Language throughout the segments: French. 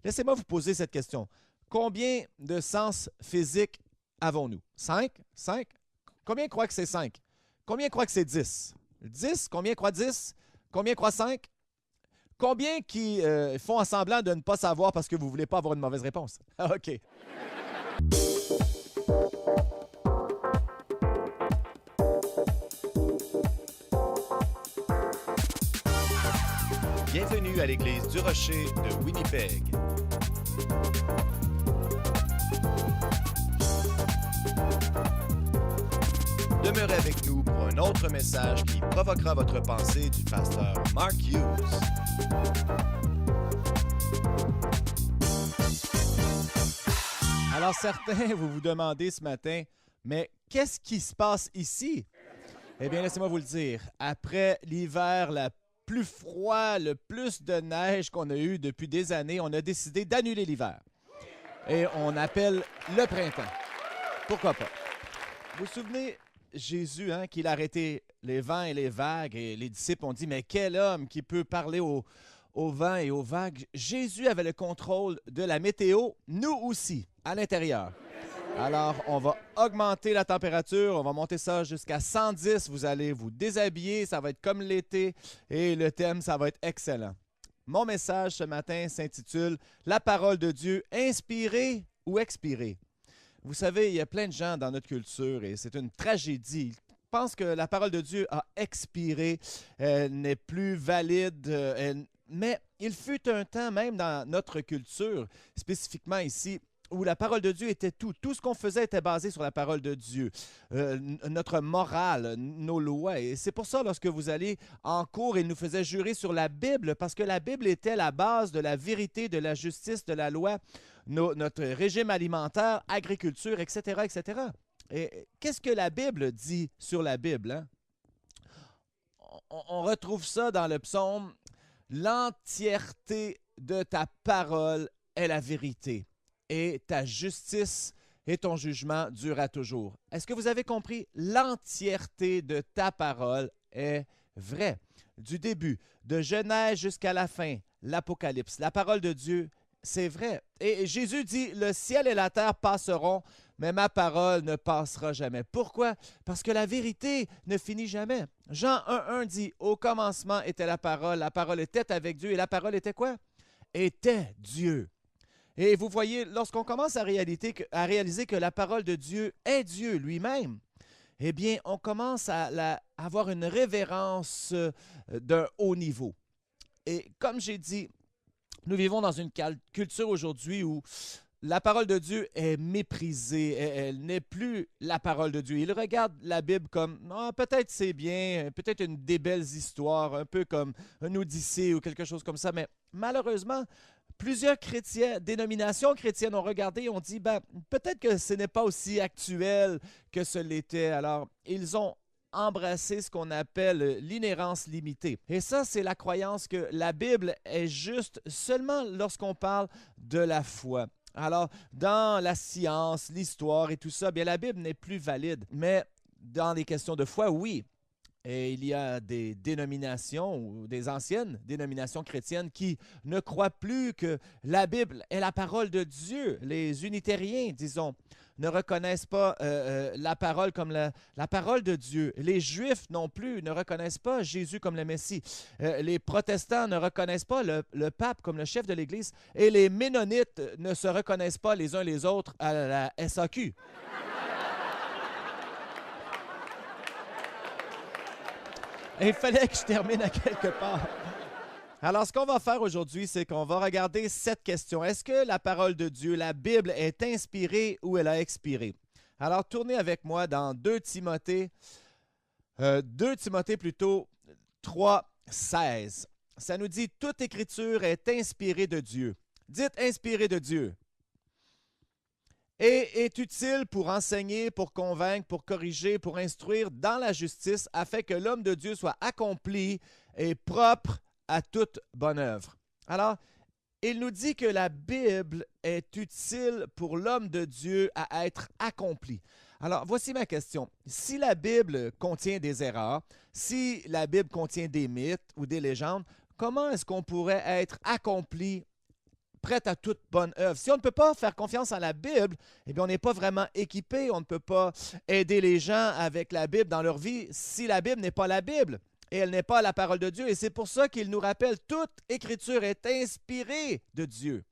Laissez-moi vous poser cette question. Combien de sens physiques avons-nous? 5? 5? Combien croient que c'est 5? Combien croient que c'est 10? 10? Combien croient 10? Combien croient 5? Combien qui font semblant de ne pas savoir parce que vous ne voulez pas avoir une mauvaise réponse? OK. Bienvenue à l'Église du Rocher de Winnipeg. Demeurez avec nous pour un autre message qui provoquera votre pensée du pasteur Mark Hughes. Alors certains, vous vous demandez ce matin, mais qu'est-ce qui se passe ici? Eh bien, laissez-moi vous le dire. Après l'hiver le plus froid, le plus de neige qu'on a eu depuis des années, on a décidé d'annuler l'hiver. Et on appelle le printemps. Pourquoi pas? Vous vous souvenez, Jésus, qu'il a arrêté les vents et les vagues, et les disciples ont dit, mais quel homme qui peut parler au vent et aux vagues? Jésus avait le contrôle de la météo, nous aussi, à l'intérieur. Alors, on va augmenter la température, on va monter ça jusqu'à 110. Vous allez vous déshabiller, ça va être comme l'été et le thème, ça va être excellent. Mon message ce matin s'intitule « La parole de Dieu, inspirée ou expirée ». Vous savez, il y a plein de gens dans notre culture et c'est une tragédie. Ils pensent que la parole de Dieu a expiré, elle n'est plus valide, mais il fut un temps, même dans notre culture, spécifiquement ici, où la parole de Dieu était tout. Tout ce qu'on faisait était basé sur la parole de Dieu. Notre morale, nos lois. Et c'est pour ça, lorsque vous allez en cours, il nous faisait jurer sur la Bible, parce que la Bible était la base de la vérité, de la justice, de la loi, notre régime alimentaire, agriculture, etc., etc. Et qu'est-ce que la Bible dit sur la Bible? On retrouve ça dans le psaume. L'entièreté de ta parole est la vérité, et ta justice et ton jugement durent à toujours. Est-ce que vous avez compris? L'entièreté de ta parole est vraie. Du début, de Genèse jusqu'à la fin, l'Apocalypse, la parole de Dieu, c'est vrai. Et Jésus dit, le ciel et la terre passeront, mais ma parole ne passera jamais. Pourquoi? Parce que la vérité ne finit jamais. Jean 1,1 dit, au commencement était la parole était avec Dieu, et la parole était quoi? Était Dieu. Et vous voyez, lorsqu'on commence à réaliser que la parole de Dieu est Dieu lui-même, eh bien, on commence à avoir une révérence d'un haut niveau. Et comme j'ai dit, nous vivons dans une culture aujourd'hui où la parole de Dieu est méprisée, elle n'est plus la parole de Dieu. Ils regardent la Bible comme peut-être c'est bien, peut-être une des belles histoires, un peu comme un Odyssée ou quelque chose comme ça, mais malheureusement, plusieurs chrétiens, dénominations chrétiennes ont regardé et ont dit peut-être que ce n'est pas aussi actuel que ce l'était. Alors, ils ont embrasser ce qu'on appelle l'inhérence limitée. Et ça, c'est la croyance que la Bible est juste seulement lorsqu'on parle de la foi. Alors, dans la science, l'histoire et tout ça, bien la Bible n'est plus valide. Mais dans les questions de foi, oui. Et il y a des dénominations, ou des anciennes dénominations chrétiennes qui ne croient plus que la Bible est la parole de Dieu. Les unitariens, disons, ne reconnaissent pas la parole comme la parole de Dieu. Les Juifs non plus ne reconnaissent pas Jésus comme le Messie. Les protestants ne reconnaissent pas le pape comme le chef de l'Église. Et les ménonites ne se reconnaissent pas les uns les autres à la SAQ. Et il fallait que je termine à quelque part. Alors, ce qu'on va faire aujourd'hui, c'est qu'on va regarder cette question. Est-ce que la parole de Dieu, la Bible, est inspirée ou elle a expiré? Alors, tournez avec moi dans 2 Timothée plutôt, 3,16. Ça nous dit « Toute écriture est inspirée de Dieu ». Dites « inspirée de Dieu ». Et est utile pour enseigner, pour convaincre, pour corriger, pour instruire dans la justice, afin que l'homme de Dieu soit accompli et propre à toute bonne œuvre. Alors, il nous dit que la Bible est utile pour l'homme de Dieu à être accompli. Alors, voici ma question. Si la Bible contient des erreurs, si la Bible contient des mythes ou des légendes, comment est-ce qu'on pourrait être accompli prête à toute bonne œuvre. Si on ne peut pas faire confiance à la Bible, eh bien, on n'est pas vraiment équipé. On ne peut pas aider les gens avec la Bible dans leur vie si la Bible n'est pas la Bible et elle n'est pas la parole de Dieu. Et c'est pour ça qu'il nous rappelle toute Écriture est inspirée de Dieu.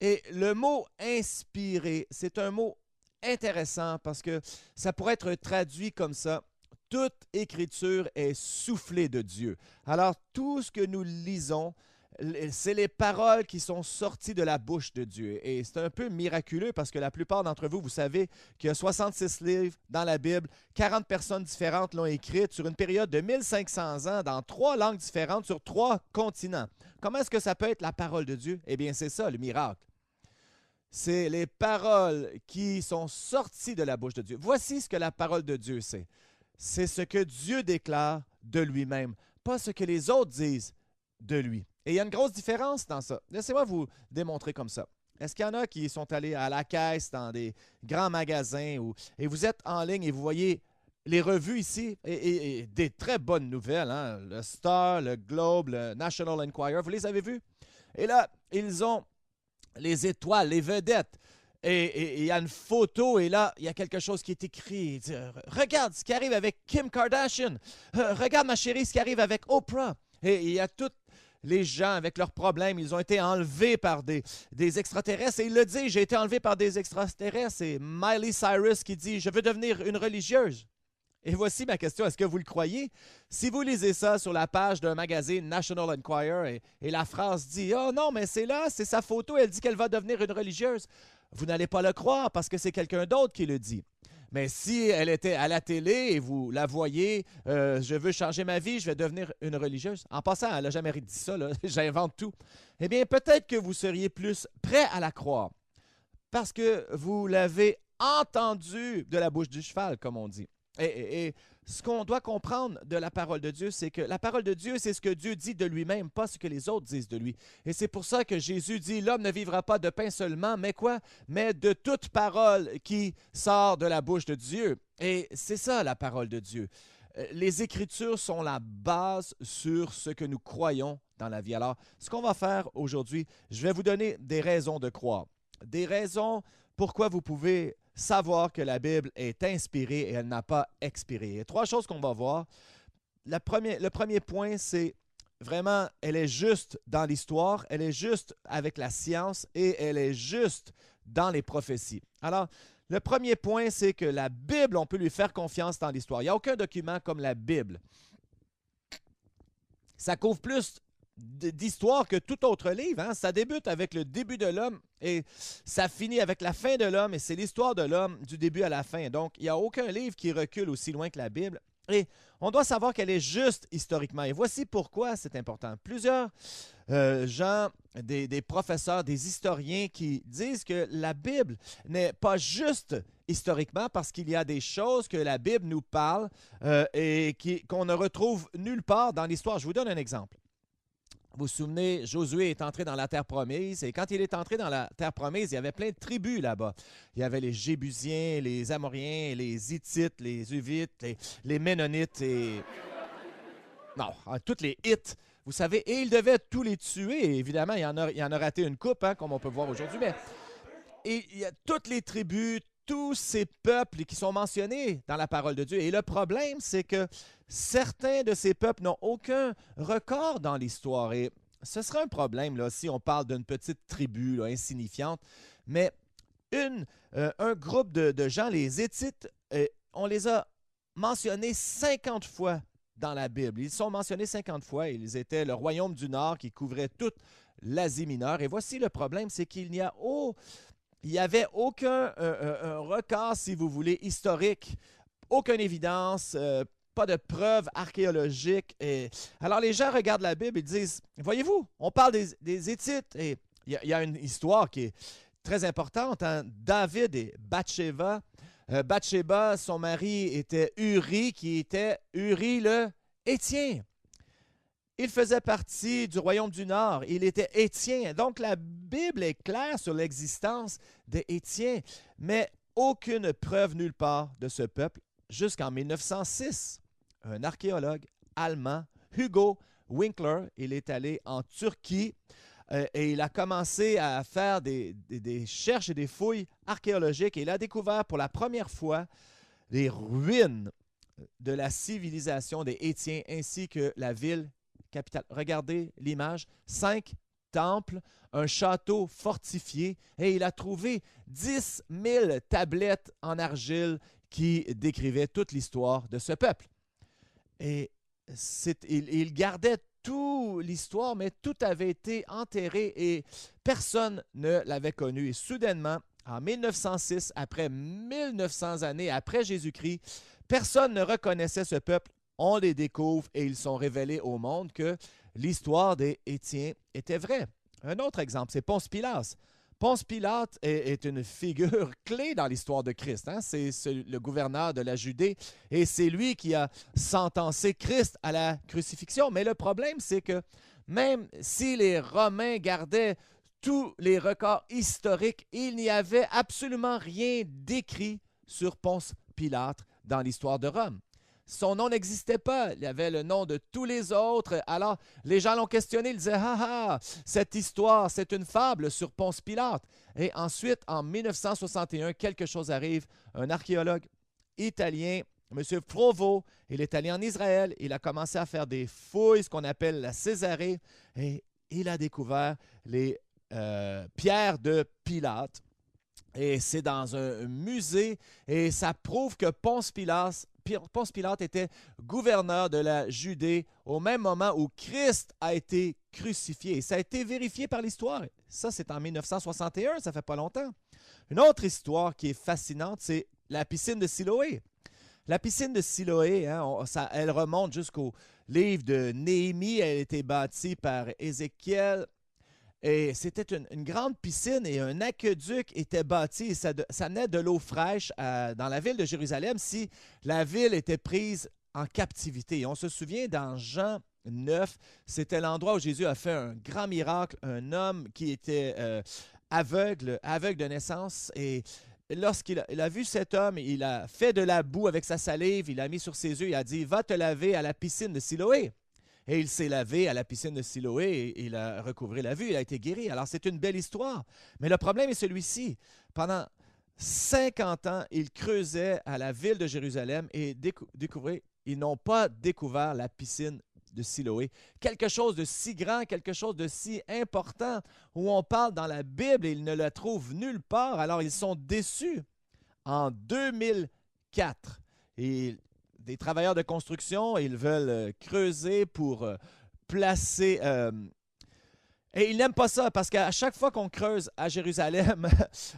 Et le mot « inspiré », c'est un mot intéressant parce que ça pourrait être traduit comme ça. Toute Écriture est soufflée de Dieu. Alors, tout ce que nous lisons, c'est les paroles qui sont sorties de la bouche de Dieu. Et c'est un peu miraculeux parce que la plupart d'entre vous, vous savez qu'il y a 66 livres dans la Bible, 40 personnes différentes l'ont écrite sur une période de 1500 ans dans 3 langues différentes sur 3 continents. Comment est-ce que ça peut être la parole de Dieu? Eh bien, c'est ça, le miracle. C'est les paroles qui sont sorties de la bouche de Dieu. Voici ce que la parole de Dieu c'est. C'est ce que Dieu déclare de lui-même, pas ce que les autres disent de lui. Et il y a une grosse différence dans ça. Laissez-moi vous démontrer comme ça. Est-ce qu'il y en a qui sont allés à la caisse dans des grands magasins et vous êtes en ligne et vous voyez les revues ici et des très bonnes nouvelles, hein? Le Star, le Globe, le National Enquirer, vous les avez vues? Et là, ils ont les étoiles, les vedettes. Et il y a une photo et là, il y a quelque chose qui est écrit. Regarde ce qui arrive avec Kim Kardashian. Regarde ma chérie, ce qui arrive avec Oprah. Et il y a tous les gens avec leurs problèmes. Ils ont été enlevés par des extraterrestres. Et il le dit, j'ai été enlevé par des extraterrestres. C'est Miley Cyrus qui dit, je veux devenir une religieuse. Et voici ma question, est-ce que vous le croyez? Si vous lisez ça sur la page d'un magazine National Enquirer et la phrase dit « Oh non, mais c'est là, c'est sa photo, elle dit qu'elle va devenir une religieuse », vous n'allez pas le croire parce que c'est quelqu'un d'autre qui le dit. Mais si elle était à la télé et vous la voyez, je veux changer ma vie, je vais devenir une religieuse. En passant, elle n'a jamais dit ça, là, j'invente tout. Eh bien, peut-être que vous seriez plus prêt à la croire parce que vous l'avez entendu de la bouche du cheval, comme on dit. Et ce qu'on doit comprendre de la parole de Dieu, c'est que la parole de Dieu, c'est ce que Dieu dit de lui-même, pas ce que les autres disent de lui. Et c'est pour ça que Jésus dit, l'homme ne vivra pas de pain seulement, mais quoi? Mais de toute parole qui sort de la bouche de Dieu. Et c'est ça la parole de Dieu. Les Écritures sont la base sur ce que nous croyons dans la vie. Alors, ce qu'on va faire aujourd'hui, je vais vous donner des raisons de croire. Des raisons pourquoi vous pouvez savoir que la Bible est inspirée et elle n'a pas expiré. Il y a 3 choses qu'on va voir. Le premier point, c'est vraiment, elle est juste dans l'histoire, elle est juste avec la science et elle est juste dans les prophéties. Alors, le premier point, c'est que la Bible, on peut lui faire confiance dans l'histoire. Il n'y a aucun document comme la Bible. Ça couvre plus d'histoire que tout autre livre. Hein? Ça débute avec le début de l'homme et ça finit avec la fin de l'homme et c'est l'histoire de l'homme du début à la fin. Donc, il n'y a aucun livre qui recule aussi loin que la Bible. Et on doit savoir qu'elle est juste historiquement. Et voici pourquoi c'est important. Plusieurs gens, des professeurs, des historiens qui disent que la Bible n'est pas juste historiquement parce qu'il y a des choses que la Bible nous parle et qu'on ne retrouve nulle part dans l'histoire. Je vous donne un exemple. Vous vous souvenez, Josué est entré dans la terre promise et quand il est entré dans la terre promise, il y avait plein de tribus là-bas. Il y avait les Jébusiens, les Amoriens, les Hittites, les Uvites, les Ménonites et... Non, toutes les Hittes, vous savez. Et il devait tous les tuer. Et évidemment, il en a raté une coupe, hein, comme on peut voir aujourd'hui. Mais et il y a toutes les tribus, tous ces peuples qui sont mentionnés dans la parole de Dieu. Et le problème, c'est que certains de ces peuples n'ont aucun record dans l'histoire. Et ce serait un problème là, si on parle d'une petite tribu là, insignifiante. Mais un groupe de gens, les Hittites, on les a mentionnés 50 fois dans la Bible. Ils sont mentionnés 50 fois. Ils étaient le royaume du Nord qui couvrait toute l'Asie mineure. Et voici le problème, c'est qu'il n'y avait aucun record, si vous voulez, historique, aucune évidence, pas de preuves archéologiques. Alors les gens regardent la Bible et disent, voyez-vous, on parle des Hittites et il y a une histoire qui est très importante. Hein? David et Bathsheba. Bathsheba, son mari était Uri, qui était Uri le Héthien. Il faisait partie du royaume du Nord. Il était Héthien. Donc, la Bible est claire sur l'existence des Héthiens, mais aucune preuve nulle part de ce peuple jusqu'en 1906. Un archéologue allemand, Hugo Winkler, il est allé en Turquie et il a commencé à faire des recherches et des fouilles archéologiques et il a découvert pour la première fois les ruines de la civilisation des Hétiens ainsi que la ville capitale. Regardez l'image, 5 temples, un château fortifié et il a trouvé 10 000 tablettes en argile qui décrivaient toute l'histoire de ce peuple. Et il gardait toute l'histoire, mais tout avait été enterré et personne ne l'avait connu. Et soudainement, en 1906, après 1900 années après Jésus-Christ, personne ne reconnaissait ce peuple. On les découvre et ils sont révélés au monde que l'histoire des Hétiens était vraie. Un autre exemple, c'est Ponce Pilate. Ponce Pilate est une figure clé dans l'histoire de Christ. Hein? C'est le gouverneur de la Judée et c'est lui qui a sentencé Christ à la crucifixion. Mais le problème, c'est que même si les Romains gardaient tous les records historiques, il n'y avait absolument rien d'écrit sur Ponce Pilate dans l'histoire de Rome. Son nom n'existait pas. Il y avait le nom de tous les autres. Alors, les gens l'ont questionné. Ils disaient, ah, cette histoire, c'est une fable sur Ponce Pilate. Et ensuite, en 1961, quelque chose arrive. Un archéologue italien, M. Provo, il est allé en Israël. Il a commencé à faire des fouilles, ce qu'on appelle la Césarée. Et il a découvert les pierres de Pilate. Et c'est dans un musée. Et ça prouve que Ponce Pilate était gouverneur de la Judée au même moment où Christ a été crucifié. Et ça a été vérifié par l'histoire. Ça, c'est en 1961, ça fait pas longtemps. Une autre histoire qui est fascinante, c'est la piscine de Siloé. La piscine de Siloé, hein, elle remonte jusqu'au livre de Néhémie. Elle a été bâtie par Ézéchiel. Et c'était une grande piscine et un aqueduc était bâti et ça amenait de l'eau fraîche dans la ville de Jérusalem si la ville était prise en captivité. Et on se souvient dans Jean 9, c'était l'endroit où Jésus a fait un grand miracle, un homme qui était aveugle de naissance et lorsqu'il a vu cet homme, il a fait de la boue avec sa salive, il a mis sur ses yeux, il a dit « Va te laver à la piscine de Siloé ». Et il s'est lavé à la piscine de Siloé et il a recouvré la vue, il a été guéri. Alors, c'est une belle histoire. Mais le problème est celui-ci. Pendant 50 ans, ils creusaient à la ville de Jérusalem et découvraient, ils n'ont pas découvert la piscine de Siloé. Quelque chose de si grand, quelque chose de si important, où on parle dans la Bible et ils ne la trouvent nulle part. Alors, ils sont déçus. En 2004, des travailleurs de construction, ils veulent creuser pour placer... et ils n'aiment pas ça parce qu'à chaque fois qu'on creuse à Jérusalem,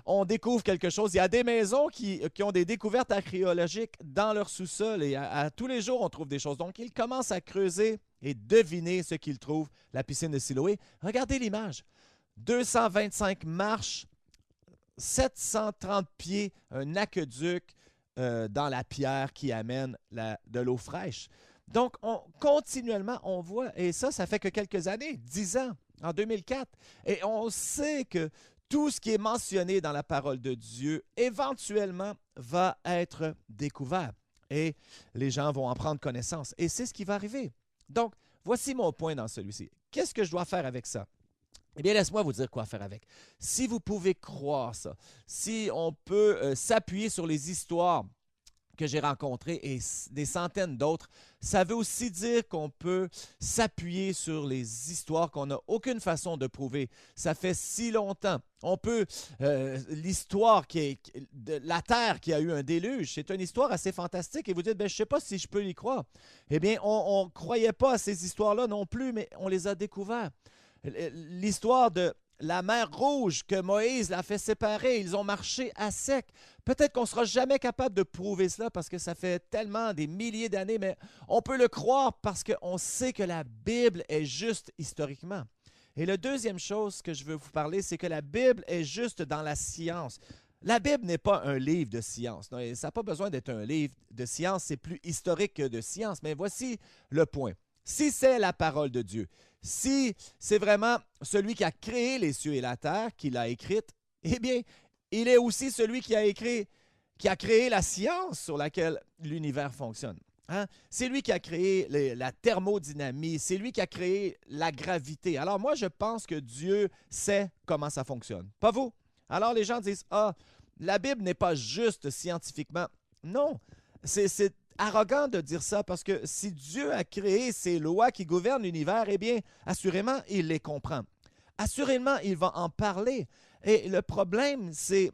on découvre quelque chose. Il y a des maisons qui ont des découvertes archéologiques dans leur sous-sol et à tous les jours, on trouve des choses. Donc, ils commencent à creuser et deviner ce qu'ils trouvent, la piscine de Siloé. Regardez l'image. 225 marches, 730 pieds, un aqueduc, dans la pierre qui amène de l'eau fraîche. Donc, continuellement, on voit, et ça fait que quelques années, 10 ans, en 2004, et on sait que tout ce qui est mentionné dans la parole de Dieu, éventuellement, va être découvert. Et les gens vont en prendre connaissance. Et c'est ce qui va arriver. Donc, voici mon point dans celui-ci. Qu'est-ce que je dois faire avec ça? Eh bien, laisse-moi vous dire quoi faire avec. Si vous pouvez croire ça, si on peut s'appuyer sur les histoires que j'ai rencontrées et des centaines d'autres, ça veut aussi dire qu'on peut s'appuyer sur les histoires qu'on n'a aucune façon de prouver. Ça fait si longtemps. On peut, l'histoire de la Terre qui a eu un déluge, c'est une histoire assez fantastique et vous dites, ben, je ne sais pas si je peux y croire. Eh bien, on ne croyait pas à ces histoires-là non plus, mais on les a découvertes. L'histoire de la mer Rouge que Moïse l'a fait séparer, ils ont marché à sec. Peut-être qu'on ne sera jamais capable de prouver cela parce que ça fait tellement des milliers d'années, mais on peut le croire parce qu'on sait que la Bible est juste historiquement. Et la deuxième chose que je veux vous parler, c'est que la Bible est juste dans la science. La Bible n'est pas un livre de science. Non, ça n'a pas besoin d'être un livre de science, c'est plus historique que de science. Mais voici le point. Si c'est la parole de Dieu, si c'est vraiment celui qui a créé les cieux et la terre, qui l'a écrite, eh bien, il est aussi celui qui a créé la science sur laquelle l'univers fonctionne. Hein? C'est lui qui a créé la thermodynamie, c'est lui qui a créé la gravité. Alors moi, je pense que Dieu sait comment ça fonctionne. Pas vous? Alors les gens disent, ah, la Bible n'est pas juste scientifiquement. Non, c'est arrogant de dire ça parce que si Dieu a créé ces lois qui gouvernent l'univers, eh bien, assurément, il les comprend. Assurément, il va en parler. Et le problème, c'est,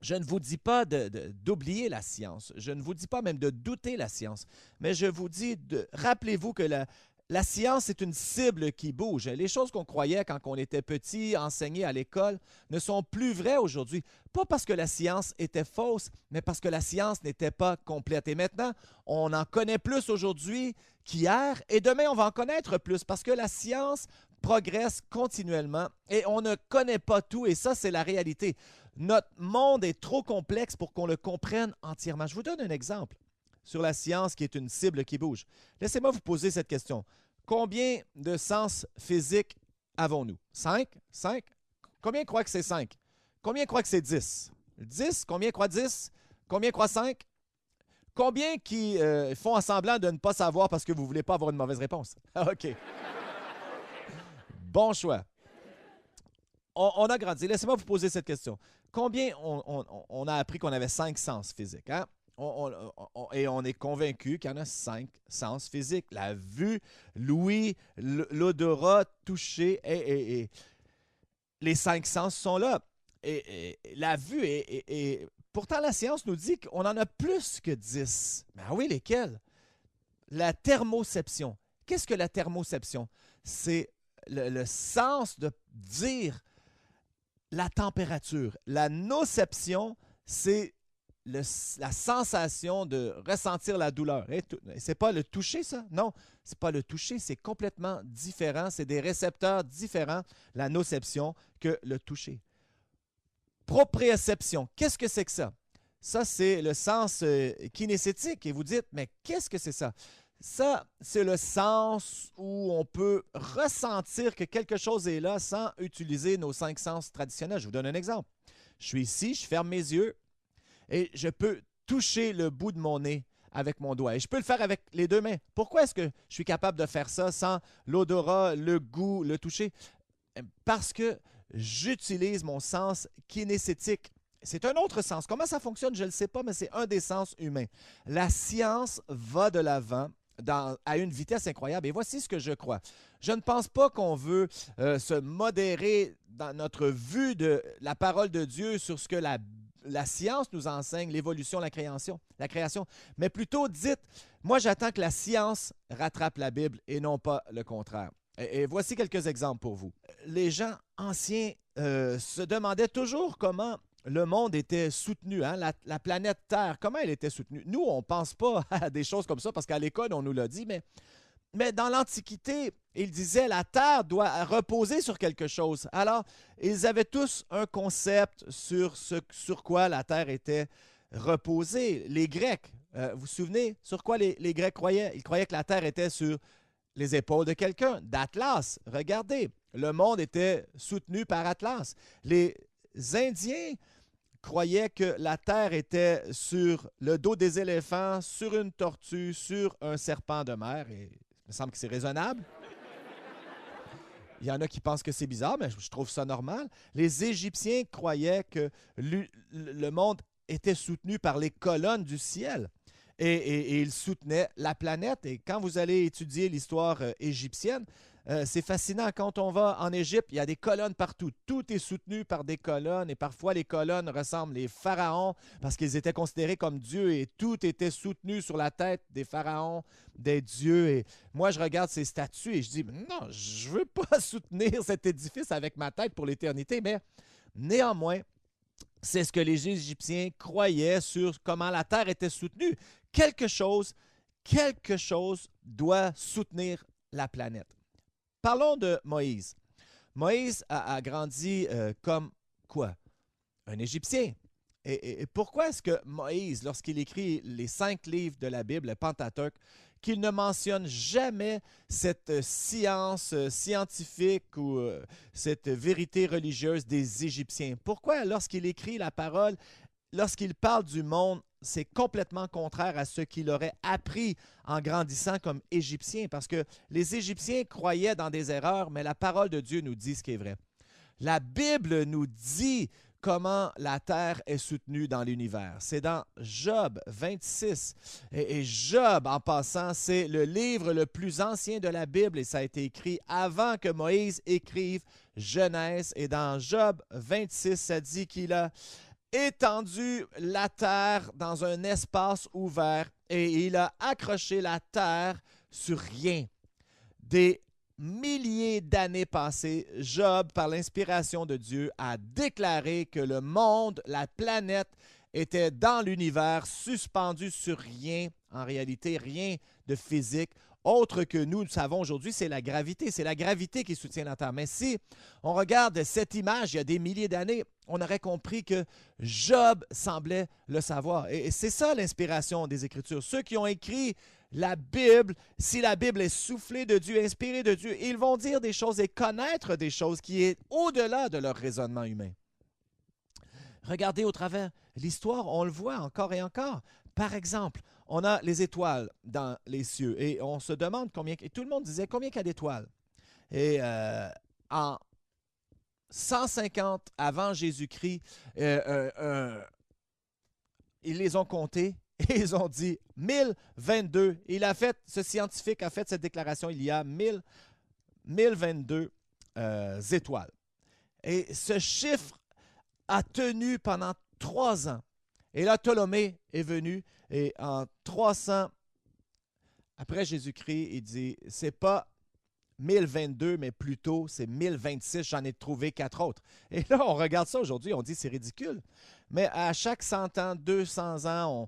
je ne vous dis pas d'oublier la science, je ne vous dis pas même de douter la science, mais je vous dis, rappelez-vous que la science est une cible qui bouge. Les choses qu'on croyait quand on était petit, enseignées à l'école, ne sont plus vraies aujourd'hui. Pas parce que la science était fausse, mais parce que la science n'était pas complète. Et maintenant, on en connaît plus aujourd'hui qu'hier, et demain, on va en connaître plus parce que la science progresse continuellement et on ne connaît pas tout, et ça, c'est la réalité. Notre monde est trop complexe pour qu'on le comprenne entièrement. Je vous donne un exemple sur la science qui est une cible qui bouge. Laissez-moi vous poser cette question. Combien de sens physiques avons-nous? 5? 5? Combien croient que c'est 5? Combien croient que c'est 10? 10? Combien croient 10? Combien croient 5? Combien qui font semblant de ne pas savoir parce que vous ne voulez pas avoir une mauvaise réponse? OK. Bon choix. On a grandi. Laissez-moi vous poser cette question. Combien on a appris qu'on avait 5 sens physiques? Hein? Et on est convaincu qu'il y en a 5 sens physiques. La vue, l'ouïe, l'odorat, toucher, et les 5 sens sont là. Et la vue, pourtant la science nous dit qu'on en a plus que 10. Mais oui, lesquels? La thermoception. Qu'est-ce que la thermoception? C'est le sens de dire la température. La noception, c'est la sensation de ressentir la douleur. C'est pas le toucher, ça? Non, c'est pas le toucher, c'est complètement différent. C'est des récepteurs différents, la noception, que le toucher. Proprioception, qu'est-ce que c'est que ça? Ça, c'est le sens kinesthétique. Et vous dites, mais qu'est-ce que c'est ça? Ça, c'est le sens où on peut ressentir que quelque chose est là sans utiliser nos 5 sens traditionnels. Je vous donne un exemple. Je suis ici, je ferme mes yeux et je peux toucher le bout de mon nez avec mon doigt. Et je peux le faire avec les 2 mains. Pourquoi est-ce que je suis capable de faire ça sans l'odorat, le goût, le toucher? Parce que j'utilise mon sens kinesthétique. C'est un autre sens. Comment ça fonctionne, je ne le sais pas, mais c'est un des sens humains. La science va de l'avant à une vitesse incroyable. Et voici ce que je crois. Je ne pense pas qu'on veut se modérer dans notre vue de la parole de Dieu sur ce que la science nous enseigne, l'évolution, la création. Mais plutôt, dites, moi j'attends que la science rattrape la Bible et non pas le contraire. Et voici quelques exemples pour vous. Les gens anciens se demandaient toujours comment le monde était soutenu, hein? La planète Terre, comment elle était soutenue? Nous, on ne pense pas à des choses comme ça parce qu'à l'école, on nous l'a dit, mais dans l'Antiquité, ils disaient la Terre doit reposer sur quelque chose. Alors, ils avaient tous un concept sur quoi la Terre était reposée. Les Grecs, vous vous souvenez, sur quoi les Grecs croyaient? Ils croyaient que la Terre était sur les épaules de quelqu'un, d'Atlas. Regardez, le monde était soutenu par Atlas. Les Indiens croyaient que la Terre était sur le dos des éléphants, sur une tortue, sur un serpent de mer. Et il me semble que c'est raisonnable. Il y en a qui pensent que c'est bizarre, mais je trouve ça normal. Les Égyptiens croyaient que le monde était soutenu par les colonnes du ciel. Et ils soutenaient la planète. Et quand vous allez étudier l'histoire égyptienne, c'est fascinant. Quand on va en Égypte, il y a des colonnes partout. Tout est soutenu par des colonnes et parfois les colonnes ressemblent les pharaons parce qu'ils étaient considérés comme dieux et tout était soutenu sur la tête des pharaons, des dieux. Et moi, je regarde ces statues et je dis, non, je ne veux pas soutenir cet édifice avec ma tête pour l'éternité, mais néanmoins, c'est ce que les Égyptiens croyaient sur comment la terre était soutenue. Quelque chose doit soutenir la planète. Parlons de Moïse. Moïse a grandi comme quoi? Un Égyptien. Et pourquoi est-ce que Moïse, lorsqu'il écrit les 5 livres de la Bible, le Pentateuque, qu'il ne mentionne jamais cette science scientifique ou cette vérité religieuse des Égyptiens? Pourquoi, lorsqu'il écrit la parole, lorsqu'il parle du monde c'est complètement contraire à ce qu'il aurait appris en grandissant comme Égyptien, parce que les Égyptiens croyaient dans des erreurs, mais la parole de Dieu nous dit ce qui est vrai. La Bible nous dit comment la terre est soutenue dans l'univers. C'est dans Job 26. Et Job, en passant, c'est le livre le plus ancien de la Bible et ça a été écrit avant que Moïse écrive Genèse. Et dans Job 26, ça dit qu'il a étendu la terre dans un espace ouvert et il a accroché la terre sur rien. Des milliers d'années passées, Job, par l'inspiration de Dieu, a déclaré que le monde, la planète, était dans l'univers, suspendu sur rien, en réalité, rien de physique. Autre que nous savons aujourd'hui, c'est la gravité. C'est la gravité qui soutient la Terre. Mais si on regarde cette image il y a des milliers d'années, on aurait compris que Job semblait le savoir. Et c'est ça l'inspiration des Écritures. Ceux qui ont écrit la Bible, si la Bible est soufflée de Dieu, inspirée de Dieu, ils vont dire des choses et connaître des choses qui est au-delà de leur raisonnement humain. Regardez au travers l'histoire, on le voit encore et encore. Par exemple, on a les étoiles dans les cieux et on se demande combien, et tout le monde disait combien il y a d'étoiles. Et en 150 avant Jésus-Christ, ils les ont comptés et ils ont dit 1022. Ce scientifique a fait cette déclaration il y a 1022 étoiles. Et ce chiffre a tenu pendant 3 ans. Et là, Ptolémée est venu et en 300 après Jésus-Christ, il dit, c'est pas 1022, mais plutôt c'est 1026, j'en ai trouvé 4 autres. Et là, on regarde ça aujourd'hui, on dit c'est ridicule. Mais à chaque 100 ans, 200 ans, on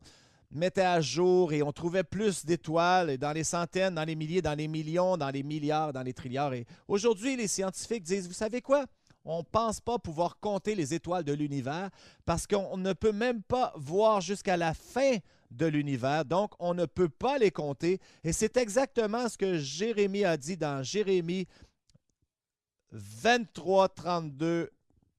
mettait à jour et on trouvait plus d'étoiles, et dans les centaines, dans les milliers, dans les millions, dans les milliards, dans les trilliards. Et aujourd'hui, les scientifiques disent, vous savez quoi? On ne pense pas pouvoir compter les étoiles de l'univers parce qu'on ne peut même pas voir jusqu'à la fin de l'univers. Donc, on ne peut pas les compter. Et c'est exactement ce que Jérémie a dit dans Jérémie 23, 32.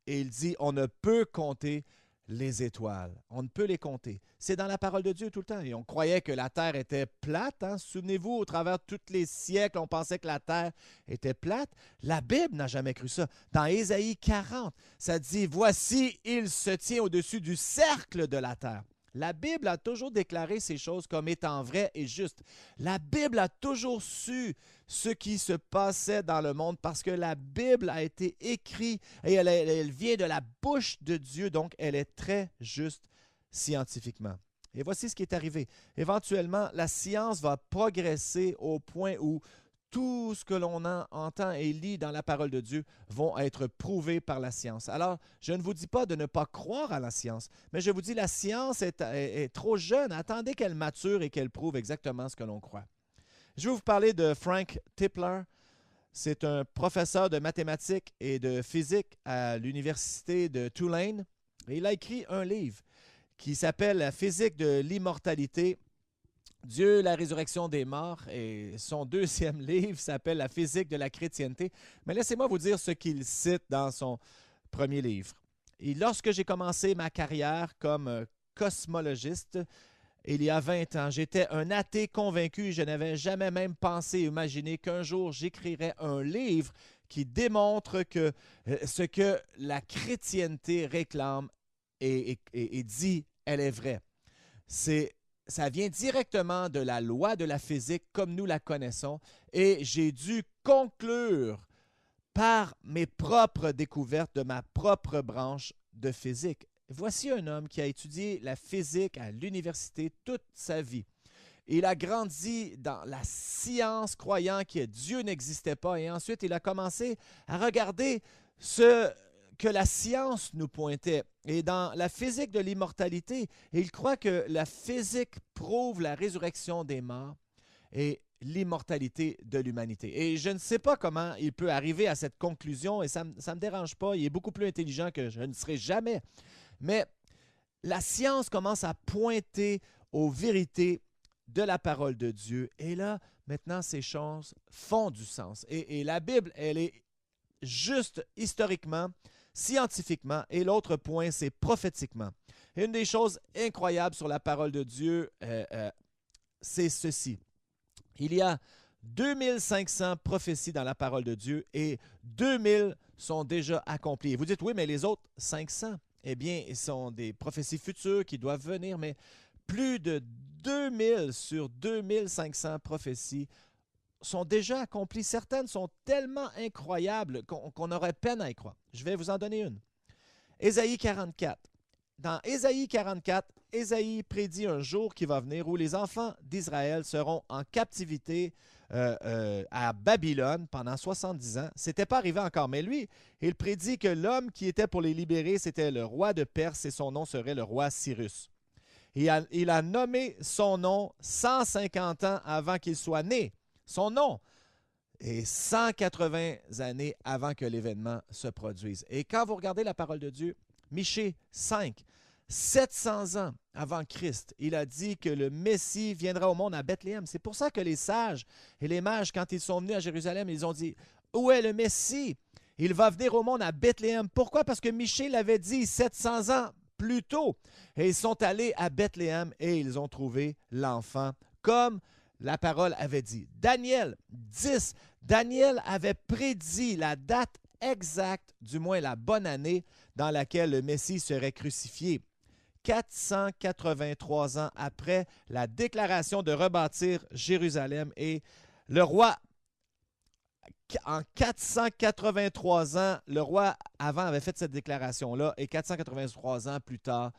Et il dit, on ne peut compter les étoiles. On ne peut les compter. C'est dans la parole de Dieu tout le temps. Et on croyait que la terre était plate. Hein? Souvenez-vous, au travers de tous les siècles, on pensait que la terre était plate. La Bible n'a jamais cru ça. Dans Ésaïe 40, ça dit, voici, il se tient au-dessus du cercle de la terre. La Bible a toujours déclaré ces choses comme étant vraies et justes. La Bible a toujours su ce qui se passait dans le monde parce que la Bible a été écrite et elle vient de la bouche de Dieu, donc elle est très juste scientifiquement. Et voici ce qui est arrivé. Éventuellement, la science va progresser au point où tout ce que l'on entend et lit dans la parole de Dieu vont être prouvés par la science. Alors, je ne vous dis pas de ne pas croire à la science, mais je vous dis la science est trop jeune. Attendez qu'elle mature et qu'elle prouve exactement ce que l'on croit. Je vais vous parler de Frank Tipler. C'est un professeur de mathématiques et de physique à l'université de Tulane. Et il a écrit un livre qui s'appelle « La physique de l'immortalité ». Dieu, la résurrection des morts, et son deuxième livre s'appelle « La physique de la chrétienté ». Mais laissez-moi vous dire ce qu'il cite dans son premier livre. Et lorsque j'ai commencé ma carrière comme cosmologiste, il y a 20 ans, j'étais un athée convaincu. Je n'avais jamais même pensé, imaginé qu'un jour j'écrirais un livre qui démontre que ce que la chrétienté réclame et dit, elle est vraie. Ça vient directement de la loi de la physique comme nous la connaissons et j'ai dû conclure par mes propres découvertes de ma propre branche de physique. Voici un homme qui a étudié la physique à l'université toute sa vie. Il a grandi dans la science croyant que Dieu n'existait pas et ensuite il a commencé à regarder ce que la science nous pointait. Et dans la physique de l'immortalité, il croit que la physique prouve la résurrection des morts et l'immortalité de l'humanité. Et je ne sais pas comment il peut arriver à cette conclusion et ça ne me dérange pas. Il est beaucoup plus intelligent que je ne serai jamais. Mais la science commence à pointer aux vérités de la parole de Dieu. Et là, maintenant, ces choses font du sens. Et la Bible, elle est juste historiquement, scientifiquement, et l'autre point, c'est prophétiquement. Et une des choses incroyables sur la parole de Dieu, c'est ceci. Il y a 2500 prophéties dans la parole de Dieu et 2000 sont déjà accomplies. Et vous dites, oui, mais les autres 500, eh bien, ils sont des prophéties futures qui doivent venir, mais plus de 2000 sur 2500 prophéties sont déjà accomplies. Certaines sont tellement incroyables qu'on aurait peine à y croire. Je vais vous en donner une. Ésaïe 44. Dans Ésaïe 44, Ésaïe prédit un jour qui va venir où les enfants d'Israël seront en captivité à Babylone pendant 70 ans. Ce n'était pas arrivé encore, mais lui, il prédit que l'homme qui était pour les libérer, c'était le roi de Perse et son nom serait le roi Cyrus. Il a nommé son nom 150 ans avant qu'il soit né. Son nom est 180 années avant que l'événement se produise. Et quand vous regardez la parole de Dieu, Michée 5, 700 ans avant Christ, il a dit que le Messie viendra au monde à Bethléem. C'est pour ça que les sages et les mages, quand ils sont venus à Jérusalem, ils ont dit « Où est le Messie? Il va venir au monde à Bethléem. » Pourquoi? Parce que Michée l'avait dit 700 ans plus tôt. Et ils sont allés à Bethléem et ils ont trouvé l'enfant comme la parole avait dit. Daniel 10, Daniel avait prédit la date exacte, du moins la bonne année, dans laquelle le Messie serait crucifié. 483 ans après la déclaration de rebâtir Jérusalem. Et le roi, en 483 ans, le roi avant avait fait cette déclaration-là, et 483 ans plus tard,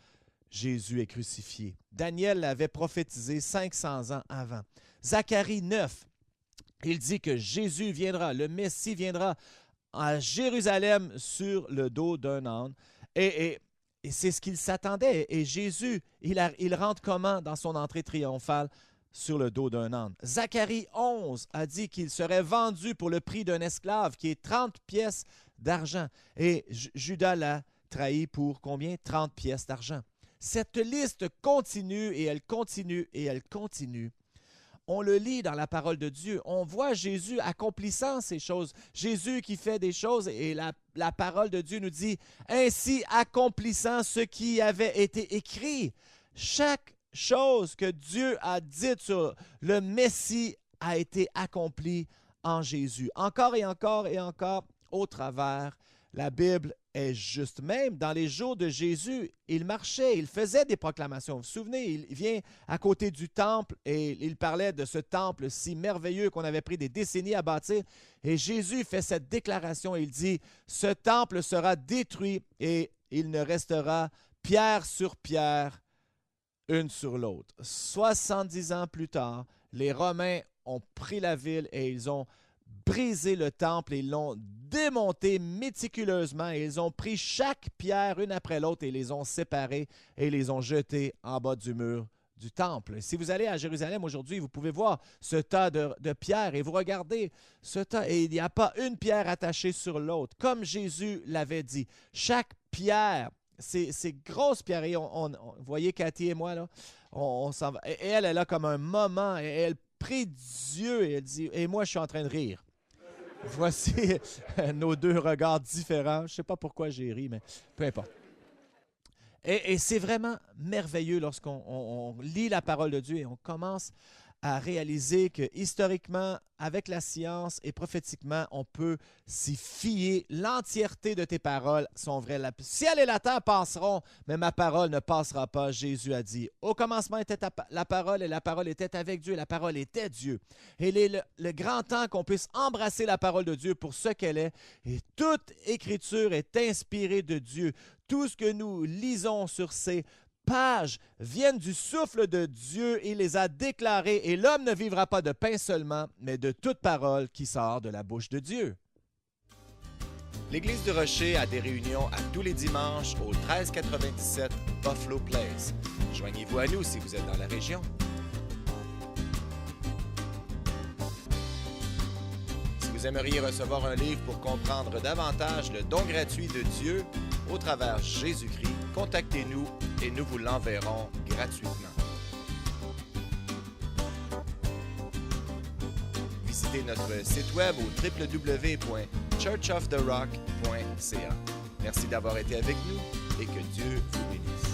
Jésus est crucifié. Daniel l'avait prophétisé 500 ans avant. Zacharie 9, il dit que Jésus viendra, le Messie viendra à Jérusalem sur le dos d'un âne. Et c'est ce qu'il s'attendait. Et Jésus, il rentre comment dans son entrée triomphale? Sur le dos d'un âne. Zacharie 11 a dit qu'il serait vendu pour le prix d'un esclave, qui est 30 pièces d'argent. Et Judas l'a trahi pour combien? 30 pièces d'argent. Cette liste continue et elle continue et elle continue. On le lit dans la parole de Dieu. On voit Jésus accomplissant ces choses. Jésus qui fait des choses et la parole de Dieu nous dit « Ainsi accomplissant ce qui avait été écrit ». Chaque chose que Dieu a dite sur le Messie a été accomplie en Jésus. Encore et encore et encore au travers. La Bible est juste. Même dans les jours de Jésus, il marchait, il faisait des proclamations. Vous vous souvenez, il vient à côté du temple et il parlait de ce temple si merveilleux qu'on avait pris des décennies à bâtir. Et Jésus fait cette déclaration et il dit, « Ce temple sera détruit et il ne restera pierre sur pierre, une sur l'autre. » 70 ans plus tard, les Romains ont pris la ville et ils ont brisé le temple et ils l'ont démonté méticuleusement et ils ont pris chaque pierre une après l'autre et les ont séparées et les ont jetées en bas du mur du temple. Si vous allez à Jérusalem aujourd'hui, vous pouvez voir ce tas de pierres et vous regardez ce tas et il n'y a pas une pierre attachée sur l'autre. Comme Jésus l'avait dit, chaque pierre, ces grosses pierres, et vous voyez Cathy et moi, là, on s'en va. Et elle a comme un moment, et elle prie Dieu et elle dit, et moi je suis en train de rire. Voici nos deux regards différents. Je ne sais pas pourquoi j'ai ri, mais peu importe. Et c'est vraiment merveilleux lorsqu'on lit la parole de Dieu et on commence à réaliser que historiquement, avec la science et prophétiquement, on peut s'y fier. L'entièreté de tes paroles sont vraies. Le ciel et la terre passeront, mais ma parole ne passera pas. Jésus a dit, au commencement était la parole et la parole était avec Dieu et la parole était Dieu. Et il est le grand temps qu'on puisse embrasser la parole de Dieu pour ce qu'elle est. Et toute écriture est inspirée de Dieu. Tout ce que nous lisons sur ces pages viennent du souffle de Dieu. Il les a déclarées et l'homme ne vivra pas de pain seulement, mais de toute parole qui sort de la bouche de Dieu. L'Église du Rocher a des réunions à tous les dimanches au 1397 Buffalo Place. Joignez-vous à nous si vous êtes dans la région. Si vous aimeriez recevoir un livre pour comprendre davantage le don gratuit de Dieu au travers Jésus-Christ, contactez-nous et nous vous l'enverrons gratuitement. Visitez notre site web au www.churchoftherock.ca. Merci d'avoir été avec nous et que Dieu vous bénisse.